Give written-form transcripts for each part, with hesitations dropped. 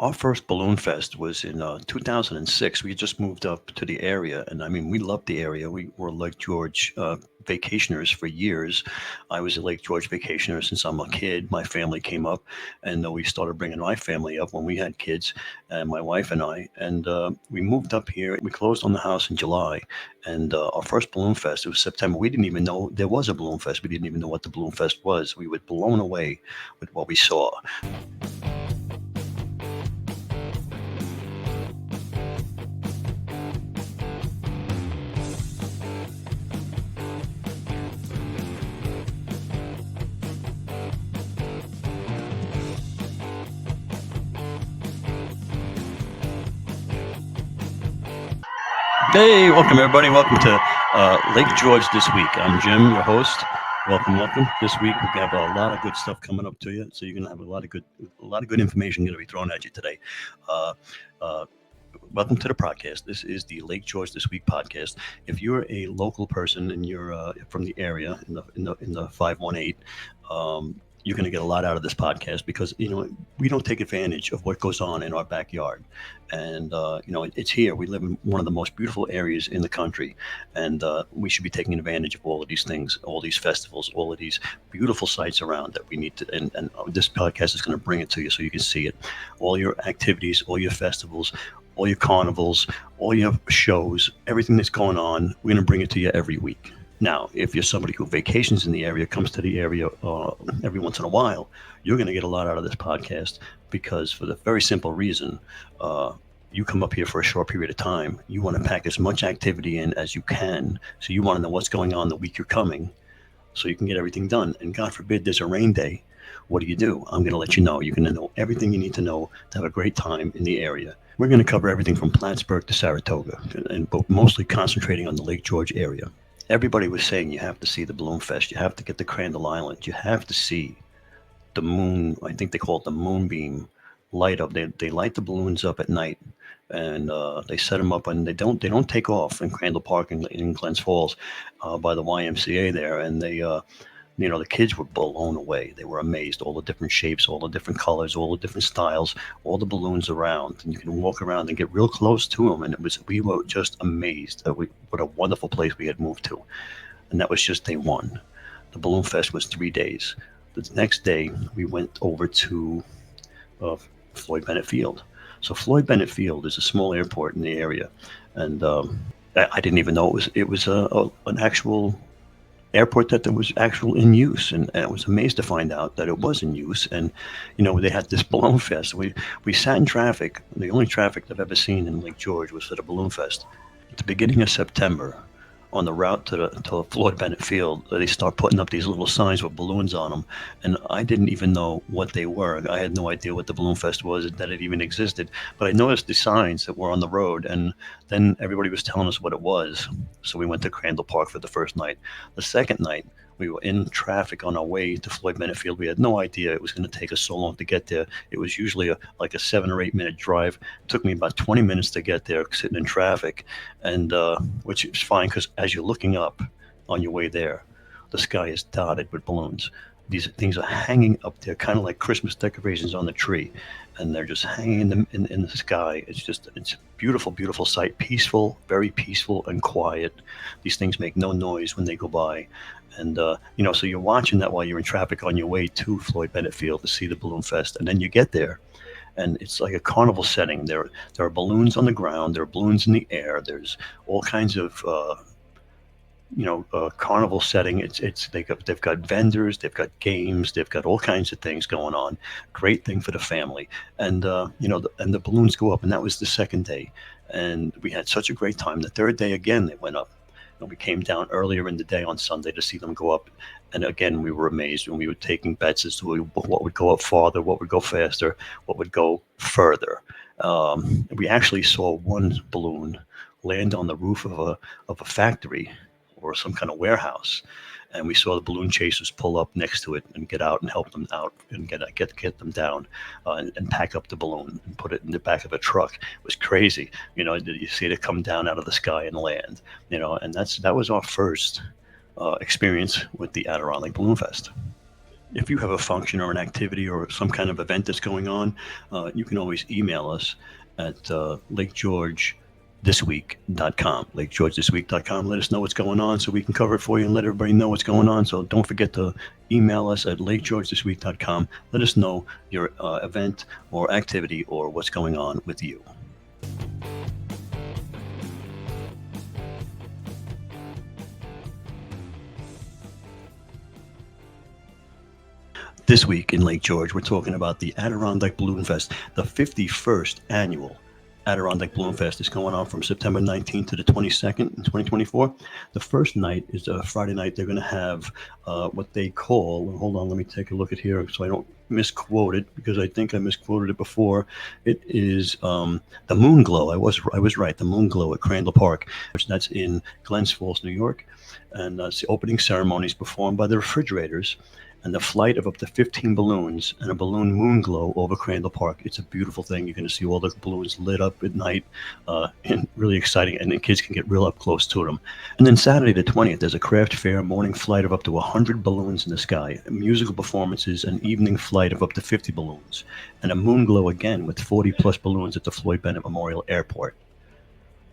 Our first balloon fest was in 2006. We had just moved up to the area, and I mean, we loved the area. We were Lake George vacationers for years. I was a Lake George vacationer since I'm a kid. My family came up, and we started bringing my family up when we had kids, and my wife and I. And we moved up here. We closed on the house in July, and our first balloon fest, it was September. We didn't even know there was a balloon fest. We didn't even know what the balloon fest was. We were blown away with what we saw. Hey, welcome everybody. Welcome to Lake George this week. I'm Jim, your host. Welcome, welcome. This week we have a lot of good stuff coming up to you, so you're gonna have a lot of good information going to be thrown at you today. Uh, uh, Welcome to the podcast. This is the Lake George This Week podcast. If you're a local person and you're from the area in the 518, you're going to get a lot out of this podcast because we don't take advantage of what goes on in our backyard, and it's here. We live in one of the most beautiful areas in the country, and we should be taking advantage of all of these things, all these festivals, all of these beautiful sites around that we need to. And this podcast is going to bring it to you so you can see it. All your activities, all your festivals, all your carnivals, all your shows, everything that's going on, we're going to bring it to you every week. Now, if you're somebody who vacations in the area, comes to the area every once in a while, you're going to get a lot out of this podcast because, for the very simple reason, uh, you come up here for a short period of time. You want to pack as much activity in as you can. So you want to know what's going on the week you're coming so you can get everything done. And God forbid there's a rain day. What do? I'm going to let you know. You're going to know everything you need to know to have a great time in the area. We're going to cover everything from Plattsburgh to Saratoga, and but mostly concentrating on the Lake George area. Everybody was saying you have to see the Balloon Fest. You have to get to Crandall Island. You have to see the moon. I think they call it the moonbeam light up. They light the balloons up at night, and they set them up, and they don't take off in Crandall Park in Glens Falls by the YMCA there, and the kids were blown away. They were amazed. All the different shapes, all the different colors, all the different styles, all the balloons around. And you can walk around and get real close to them. And we were just amazed at what a wonderful place we had moved to. And that was just day one. The Balloon Fest was 3 days. The next day, we went over to uh, Floyd Bennett Field. So Floyd Bennett Field is a small airport in the area. And I didn't even know it was an actual airport that was actual in use, and I was amazed to find out that it was in use. And they had this balloon fest. We sat in traffic. The only traffic I've ever seen in Lake George was for the balloon fest. At the beginning of September, on the route to Floyd Bennett Field, they start putting up these little signs with balloons on them, and I didn't even know what they were. I had no idea what the Balloon Fest was, that it even existed. But I noticed the signs that were on the road, and then everybody was telling us what it was. So we went to Crandall Park for the first night. The second night, we were in traffic on our way to Floyd Bennett Field. We had no idea it was going to take us so long to get there. It was usually like a 7 or 8 minute drive. It took me about 20 minutes to get there, sitting in traffic, and which is fine because as you're looking up on your way there, the sky is dotted with balloons. These things are hanging up there, kind of like Christmas decorations on the tree, and they're just hanging in the sky. It's a beautiful, beautiful sight. Peaceful, very peaceful and quiet. These things make no noise when they go by, and so you're watching that while you're in traffic on your way to Floyd Bennett Field to see the Balloon Fest, and then you get there, and it's like a carnival setting. There are balloons on the ground. There are balloons in the air. There's all kinds of carnival setting. They've got vendors, they've got games, they've got all kinds of things going on. Great thing for the family, and and the balloons go up, and that was the second day, and we had such a great time. The third day again they went up. And we came down earlier in the day on Sunday to see them go up, and again we were amazed, and we were taking bets as to what would go up farther, what would go faster, what would go further. We actually saw one balloon land on the roof of a factory or some kind of warehouse, and we saw the balloon chasers pull up next to it and get out and help them out and get them down, and pack up the balloon and put it in the back of a truck. It was crazy. You see it come down out of the sky and land. And that was our first experience with the Adirondack Balloon Fest. if you have a function or an activity or some kind of event that's going on, you can always email us at lakegeorgethisweek.com. Lakegeorgethisweek.com. Let us know what's going on so we can cover it for you and let everybody know what's going on. So don't forget to email us at lakegeorgethisweek.com. Let us know your event or activity or what's going on with you. This week in Lake George, we're talking about the Adirondack Balloon Fest, the 51st annual Adirondack Balloon Fest is going on from September 19th to the 22nd in 2024. The first night is a Friday night. They're going to have what they call, hold on, let me take a look at here so I don't misquote it, because I think I misquoted it before. It is the moonglow. I was right, the moonglow at Crandall Park. That's in Glens Falls, New York. And it's the opening ceremonies performed by the Refrigerators, and the flight of up to 15 balloons and a balloon moonglow over Crandall Park. It's a beautiful thing. You're going to see all the balloons lit up at night, and really exciting, and the kids can get real up close to them. And then Saturday the 20th, there's a craft fair morning flight of up to 100 balloons in the sky, musical performances, an evening flight of up to 50 balloons, and a moonglow again with 40-plus balloons at the Floyd Bennett Memorial Airport.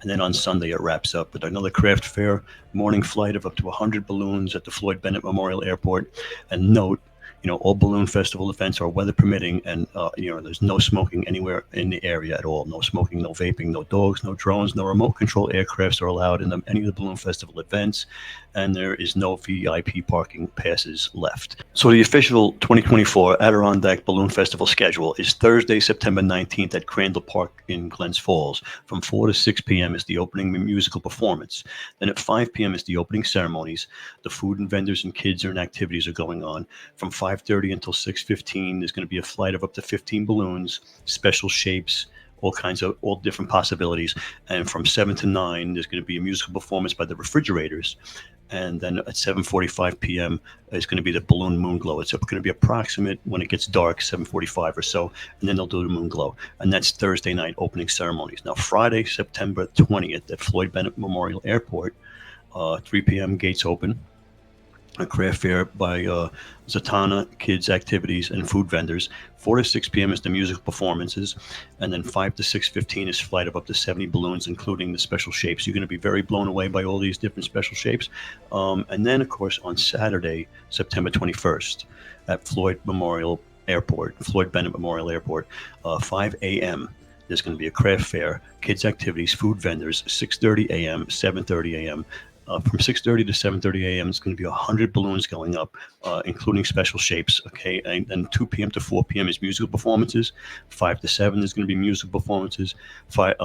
And then on Sunday, it wraps up with another craft fair morning flight of up to 100 balloons at the Floyd Bennett Memorial Airport. And note, all balloon festival events are weather permitting, and there's no smoking anywhere in the area at all. No smoking, no vaping, no dogs, no drones, no remote control aircrafts are allowed in any of the balloon festival events, and there is no VIP parking passes left. So the official 2024 Adirondack Balloon Festival schedule is Thursday, September 19th at Crandall Park in Glens Falls. From 4 to 6 p.m. is the opening musical performance. Then at 5 p.m. is the opening ceremonies. The food and vendors and kids and activities are going on. From 5:30 until 6:15, there's going to be a flight of up to 15 balloons, special shapes, all different possibilities. And from 7 to 9, there's going to be a musical performance by the Refrigerators. And then at 7:45 p.m. is going to be the balloon moonglow. It's going to be approximate when it gets dark, 7:45 or so, and then they'll do the moonglow. And that's Thursday night opening ceremonies. Now, Friday, September 20th at Floyd Bennett Memorial Airport, 3 p.m. gates open. A craft fair by Zatanna, kids, activities, and food vendors. 4 to 6 p.m. is the musical performances, and then 5 to 6:15 is flight of up to 70 balloons, including the special shapes. You're going to be very blown away by all these different special shapes. And then, of course, on Saturday, September 21st, at Floyd Bennett Memorial Airport, 5 a.m., there's going to be a craft fair, kids, activities, food vendors, 6:30 a.m., 7:30 a.m., from 6:30 to 7:30 a.m. It's going to be 100 balloons going up, including special shapes. Okay, and then 2 p.m. to 4 p.m. is musical performances. 5 to 7 is going to be musical performances. 5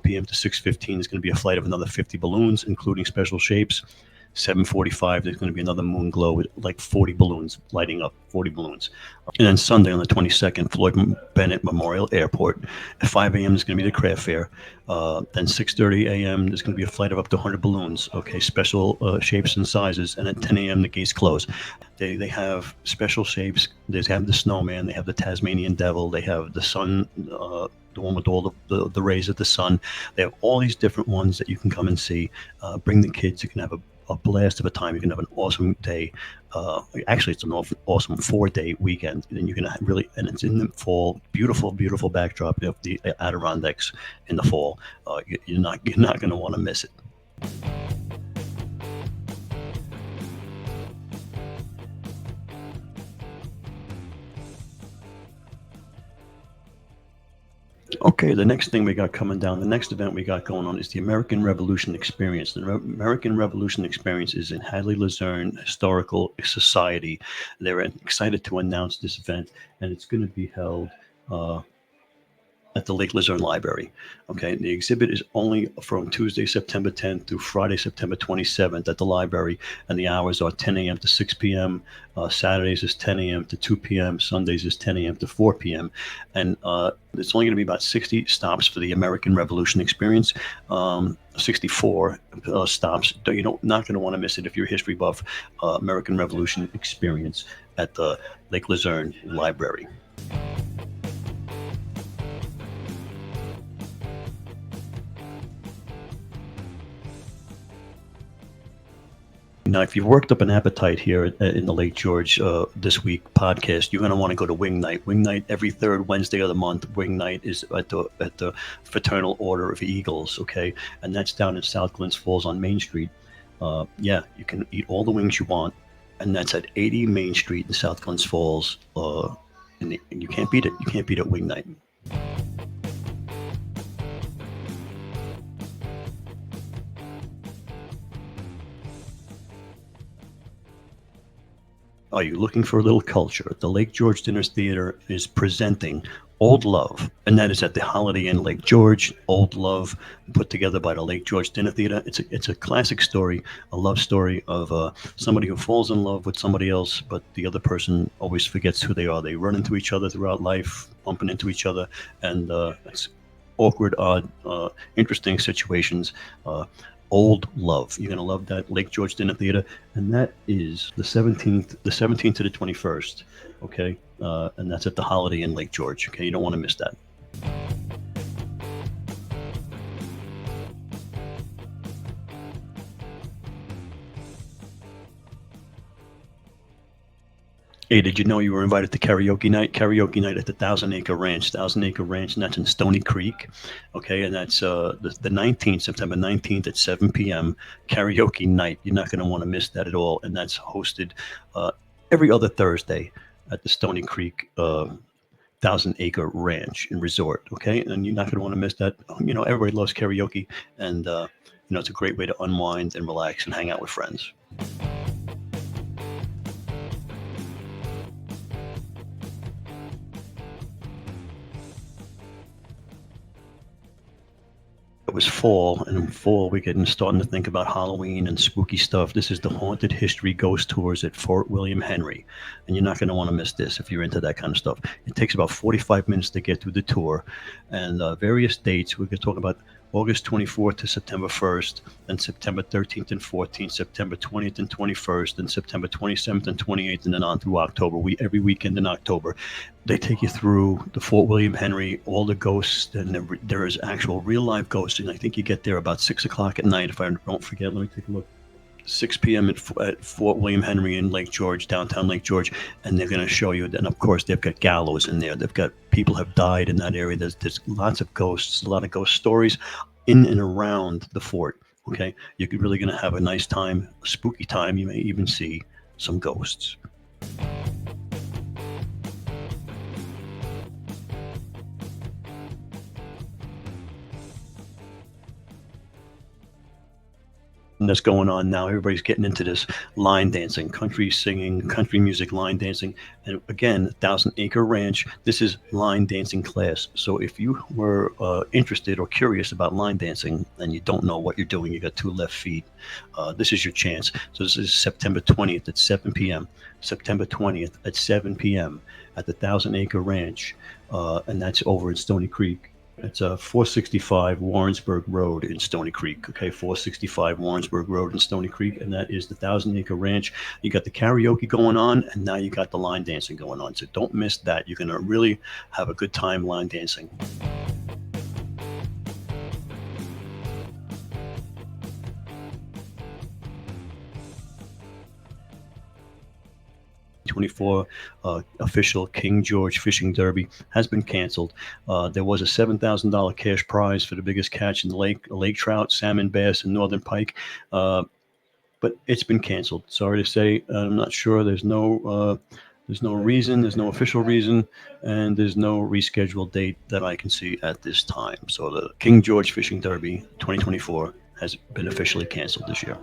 p.m. to 6:15 is going to be a flight of another 50 balloons, including special shapes. 7:45, there's going to be another moon glow with like 40 balloons lighting up, 40 balloons. And then Sunday on the 22nd, Floyd Bennett Memorial Airport. At 5 a.m. is going to be the craft fair. Then 6:30 a.m. there's going to be a flight of up to 100 balloons. Okay, special shapes and sizes. And at 10 a.m. the gates close. They have special shapes. They have the snowman. They have the Tasmanian devil. They have the sun, the one with all the rays of the sun. They have all these different ones that you can come and see. Bring the kids. You can have a blast of a time. You can have an awesome day. Actually, it's an awesome 4-day weekend. And you can really, and it's in the fall. Beautiful, beautiful backdrop of the Adirondacks in the fall. You're not going to want to miss it. Okay, the next thing we got coming down, the next event we got going on is the American Revolution Experience. The American Revolution Experience is in Hadley Luzerne Historical Society. They're excited to announce this event, and it's going to be held at the Lake Luzerne Library. Okay, the exhibit is only from Tuesday, September 10th through Friday, September 27th at the library, and the hours are 10 a.m. to 6 p.m. Saturdays is 10 a.m. to 2 p.m. Sundays is 10 a.m. to 4 p.m. And it's only going to be about 60 stops for the American Revolution Experience. 64 stops. You're not going to want to miss it if you're a history buff. American Revolution Experience at the Lake Luzerne Library. Now, if you've worked up an appetite here in the Lake George this week podcast, you're going to want to go to Wing Night. Wing Night every third Wednesday of the month. Wing Night is at the Fraternal Order of Eagles, okay, and that's down in South Glens Falls on Main Street. Yeah, you can eat all the wings you want, and that's at 80 Main Street in South Glens Falls. And you can't beat it. You can't beat it. Wing Night. Are you looking for a little culture? The Lake George Dinners Theater is presenting Old Love, and that is at the Holiday Inn Lake George. Old Love, put together by the Lake George Dinner Theater. It's a classic story, a love story of somebody who falls in love with somebody else, but the other person always forgets who they are. They run into each other throughout life, bumping into each other, and it's awkward, odd, interesting situations. Old Love. You're going to love that. Lake George Dinner Theater. And that is the 17th to the 21st. Okay. And that's at the Holiday Inn Lake George. Okay. You don't want to miss that. Hey, did you know you were invited to karaoke night? Karaoke night at the Thousand Acre Ranch, and that's in Stony Creek. Okay, and that's the 19th, September 19th at 7 p.m. Karaoke night. You're not going to want to miss that at all. And that's hosted every other Thursday at the Stony Creek Thousand Acre Ranch and Resort. Okay, and you're not going to want to miss that. You know, everybody loves karaoke, and it's a great way to unwind and relax and hang out with friends. It was fall, and in fall we're starting to think about Halloween and spooky stuff. This is the Haunted History Ghost Tours at Fort William Henry, and you're not going to want to miss this if you're into that kind of stuff. It takes about 45 minutes to get through the tour, and various dates. We're going to talk about August 24th to September 1st, then September 13th and 14th, September 20th and 21st, and September 27th and 28th, and then on through October. Every weekend in October, they take you through the Fort William Henry, all the ghosts, and there is actual real live ghosts. And I think you get there about 6 o'clock at night, if I don't forget. Let me take a look. 6 p.m. at Fort William Henry in Lake George, downtown Lake George, and they're going to show you. And of course, they've got gallows in there. They've got people have died in that area. There's lots of ghosts, a lot of ghost stories in and around the fort. Okay, you're really going to have a nice time, a spooky time. You may even see some ghosts. That's going on now. Everybody's getting into this line dancing, country singing, country music, line dancing. And again, Thousand Acre Ranch, this is line dancing class. So if you were interested or curious about line dancing and you don't know what you're doing, you got two left feet, this is your chance. So this is September 20th at 7 p.m. September 20th at 7 p.m. at the Thousand Acre Ranch. And that's over in Stony Creek. It's 465 Warrensburg Road in Stony Creek. Okay, 465 Warrensburg Road in Stony Creek, and that is the Thousand Acre Ranch. You got the karaoke going on, and now you got the line dancing going on. So don't miss that. You're going to really have a good time line dancing. 2024 official King George Fishing Derby has been canceled. There was a $7,000 cash prize for the biggest catch in the lake, lake trout, salmon, bass, and northern pike. But it's been canceled. Sorry to say, I'm not sure. There's no reason, there's no official reason, and there's no rescheduled date that I can see at this time. So the King George Fishing Derby 2024 has been officially canceled this year.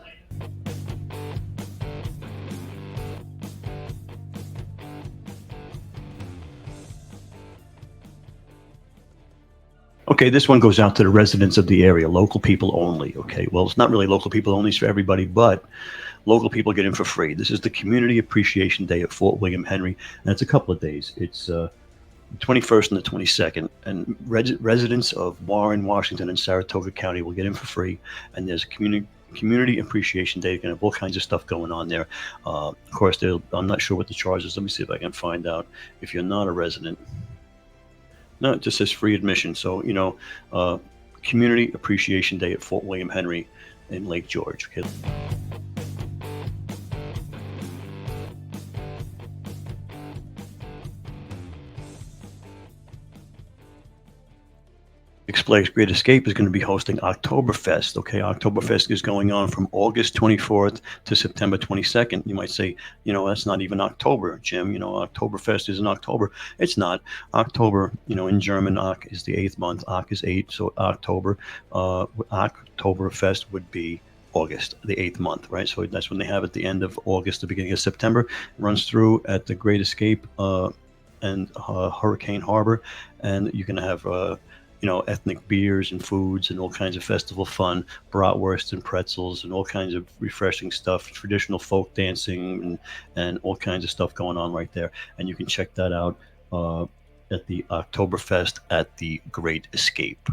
Okay, this one goes out to the residents of the area, local people only. Okay, well, it's not really local people only, it's for everybody, but local people get in for free. This is the Community Appreciation Day at Fort William Henry, and it's a couple of days. It's the 21st and the 22nd, and residents of Warren, Washington, and Saratoga County will get in for free, and there's a Community Appreciation Day. You're going to have all kinds of stuff going on there. Of course, I'm not sure what the charge is. Let me see if I can find out. If you're not a resident, no, it just says free admission. So, Community Appreciation Day at Fort William Henry in Lake George. Okay. Six Flags Great Escape is going to be hosting Oktoberfest. Okay, Oktoberfest is going on from August 24th to September 22nd. You might say, that's not even October, Jim. Oktoberfest is in October. It's not. October, in German, Ok is the eighth month. Ok is eight, so October. Oktoberfest would be August, the eighth month, right? So that's when they have at the end of August, the beginning of September. It runs through at the Great Escape and Hurricane Harbor, and you can have ethnic beers and foods and all kinds of festival fun, bratwurst and pretzels and all kinds of refreshing stuff, traditional folk dancing and all kinds of stuff going on right there. And you can check that out at the Oktoberfest at the Great Escape.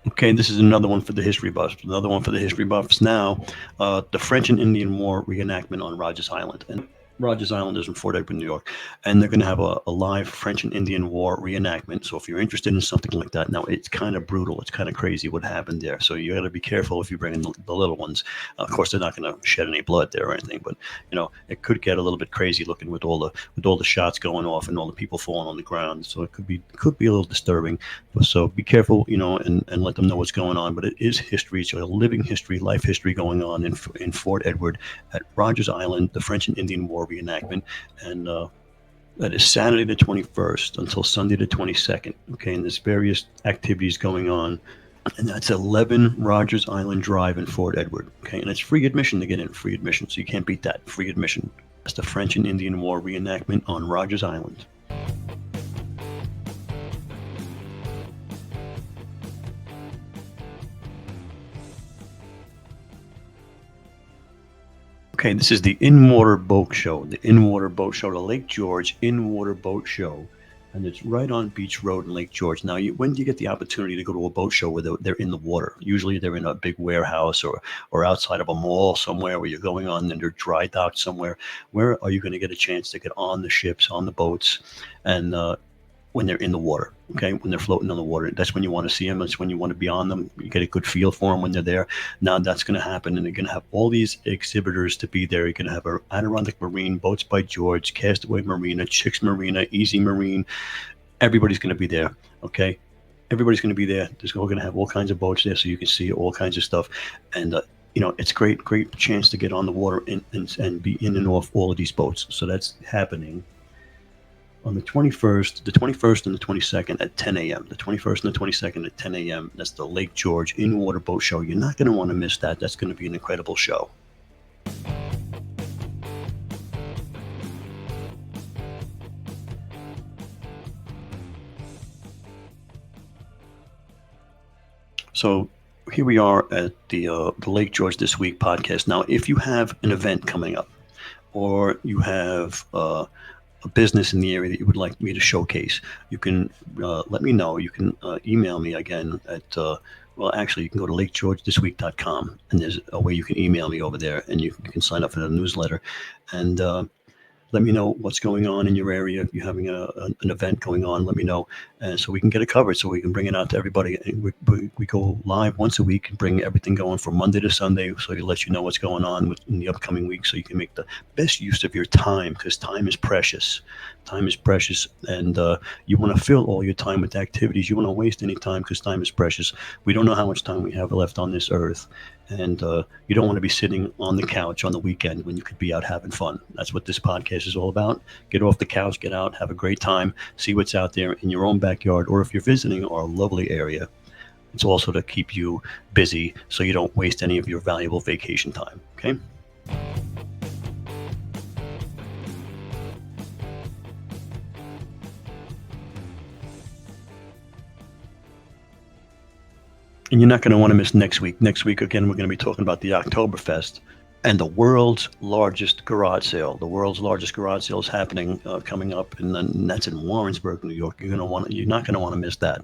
Okay, this is another one for the history buffs. Another one for the history buffs now. The French and Indian War reenactment on Rogers Island. And Rogers Island is in Fort Edward, New York. And they're going to have a live French and Indian War reenactment. So if you're interested in something like that, now it's kind of brutal. It's kind of crazy what happened there. So you got to be careful if you bring in the little ones. Of course, they're not going to shed any blood there or anything, but it could get a little bit crazy looking with all the shots going off and all the people falling on the ground. So it could be a little disturbing. So be careful, and let them know what's going on. But it is history. It's a living history, life history going on in Fort Edward at Rogers Island, the French and Indian War reenactment. And that is Saturday the 21st until Sunday the 22nd. Okay, and there's various activities going on. And that's 11 Rogers Island Drive in Fort Edward. Okay, and it's free admission to get in, free admission. So you can't beat that, free admission. That's the French and Indian War reenactment on Rogers Island. Okay, this is the In-Water Boat Show. The In-Water Boat Show, the Lake George In-Water Boat Show. And it's right on Beach Road in Lake George. Now, when do you get the opportunity to go to a boat show where they're in the water? Usually they're in a big warehouse or outside of a mall somewhere where you're going on and they're dry docked somewhere. Where are you going to get a chance to get on the ships, on the boats, and when they're in the water, okay? When they're floating on the water, that's when you want to see them. That's when you want to be on them. You get a good feel for them when they're there. Now that's going to happen, and they're going to have all these exhibitors to be there. You're going to have Adirondack Marine, Boats by George, Castaway Marina, Chicks Marina, Easy Marine. Everybody's going to be there, okay? Everybody's going to be there. We're going to have all kinds of boats there, so you can see all kinds of stuff. And it's great chance to get on the water and be in and off all of these boats. So that's happening on the 21st and the 22nd at 10 a.m. The 21st and the 22nd at 10 a.m. That's the Lake George In-Water Boat Show. You're not going to want to miss that. That's going to be an incredible show. So here we are at the Lake George This Week podcast. Now, if you have an event coming up or you have a business in the area that you would like me to showcase, you can let me know. You can email me again at, you can go to lakegeorgethisweek.com, and there's a way you can email me over there, and you can sign up for the newsletter. And let me know what's going on in your area. If you're having an event going on, let me know, and so we can get it covered, so we can bring it out to everybody. We go live once a week and bring everything going from Monday to Sunday, so to let you know what's going on in the upcoming week, so you can make the best use of your time, because time is precious. Time is precious, and you want to fill all your time with activities. You want to waste any time, because time is precious. We don't know how much time we have left on this earth. And you don't want to be sitting on the couch on the weekend when you could be out having fun. That's what this podcast is all about. Get off the couch, get out, have a great time, see what's out there in your own backyard, or if you're visiting our lovely area. It's also to keep you busy so you don't waste any of your valuable vacation time, okay? And you're not going to want to miss next week. Next week, again, we're going to be talking about the Oktoberfest and the world's largest garage sale. The world's largest garage sale is happening, coming up, and that's in Warrensburg, New York. You're not going to want to miss that.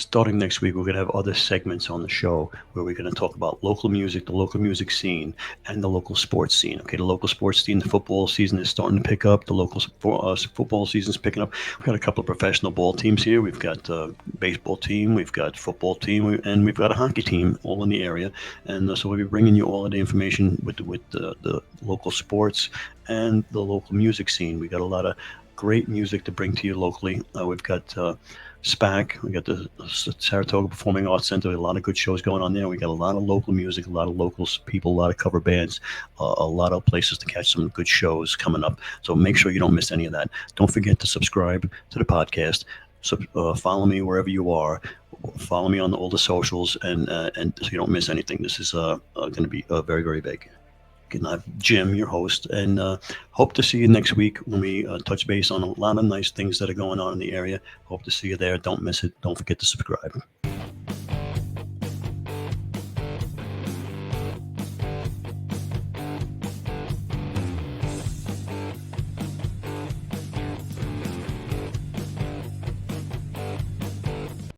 Starting next week, we're going to have other segments on the show where we're going to talk about local music, the local music scene, and the local sports scene. Okay, the local sports scene, the football season is starting to pick up. The local football season is picking up. We've got a couple of professional ball teams here. We've got a baseball team, we've got football team, and we've got a hockey team all in the area. And so we'll be bringing you all of the information with the local sports and the local music scene. We got a lot of great music to bring to you locally. We've got SPAC. We got the Saratoga Performing Arts Center. A lot of good shows going on there. We got a lot of local music, a lot of local people, a lot of cover bands, a lot of places to catch some good shows coming up. So make sure you don't miss any of that. Don't forget to subscribe to the podcast. So follow me wherever you are. Follow me on all the socials, and so you don't miss anything. This is going to be very, very big. And I'm Jim, your host, and hope to see you next week when we touch base on a lot of nice things that are going on in the area. Hope to see you there. Don't miss it. Don't forget to subscribe.